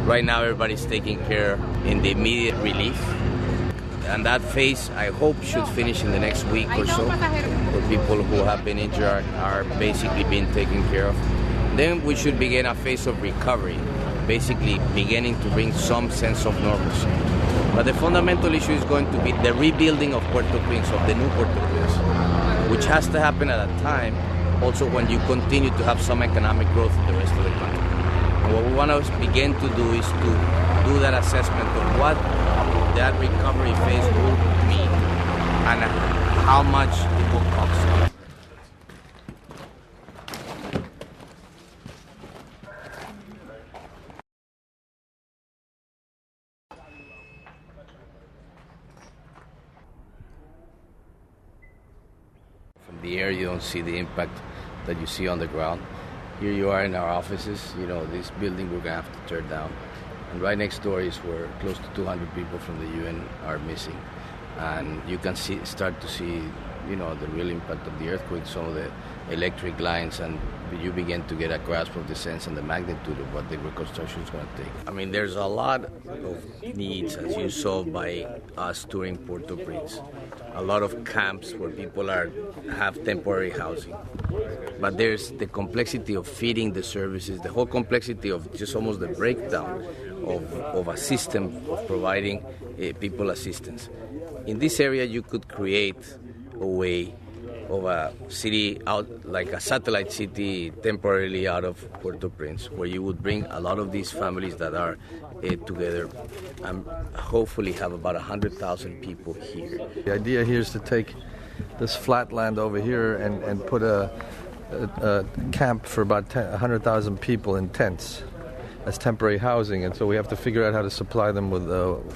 Right now, everybody's taking care in the immediate relief. And that phase, I hope, should finish in the next week or so. The people who have been injured are basically being taken care of. Then we should begin a phase of recovery, basically beginning to bring some sense of normalcy. But the fundamental issue is going to be the rebuilding of Puerto Prince, of the new Puerto Prince, which has to happen at a time also when you continue to have some economic growth in the rest of the country. And what we want to begin to do is to do that assessment of what that recovery phase will mean and how much it will cost. From the air, you don't see the impact that you see on the ground. Here you are in our offices. You know, this building we're going to have to tear down. And right next door is where close to 200 people from the UN are missing. And you can start to see, you know, the real impact of the earthquake, some of the electric lines, and you begin to get a grasp of the sense and the magnitude of what the reconstruction is going to take. I mean, there's a lot of needs, as you saw by us touring Port-au-Prince. A lot of camps where people have temporary housing. But there's the complexity of feeding the services, the whole complexity of just almost the breakdown of a system of providing people assistance. In this area, you could create a way of a city out, like a satellite city temporarily out of Port-au-Prince, where you would bring a lot of these families that are together and hopefully have about 100,000 people here. The idea here is to take this flat land over here and put a camp for about 100,000 people in tents as temporary housing, and so we have to figure out how to supply them with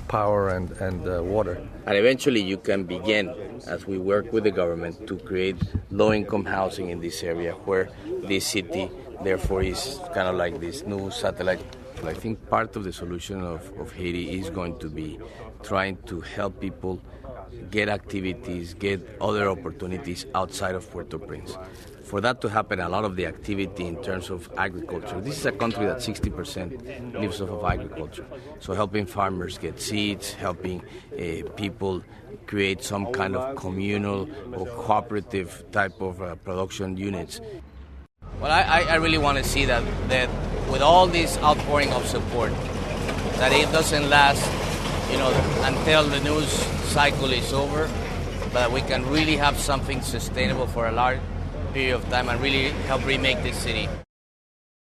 power and water. And eventually you can begin, as we work with the government, to create low-income housing in this area where this city, therefore, is kind of like this new satellite. I think part of the solution of Haiti is going to be trying to help people get activities, get other opportunities outside of Port-au-Prince. For that to happen, a lot of the activity in terms of agriculture. This is a country that 60% lives off of agriculture. So helping farmers get seeds, helping people create some kind of communal or cooperative type of production units. Well, I really want to see that with all this outpouring of support, that it doesn't last, you know, until the news cycle is over, but we can really have something sustainable for a large period of time and really help remake this city.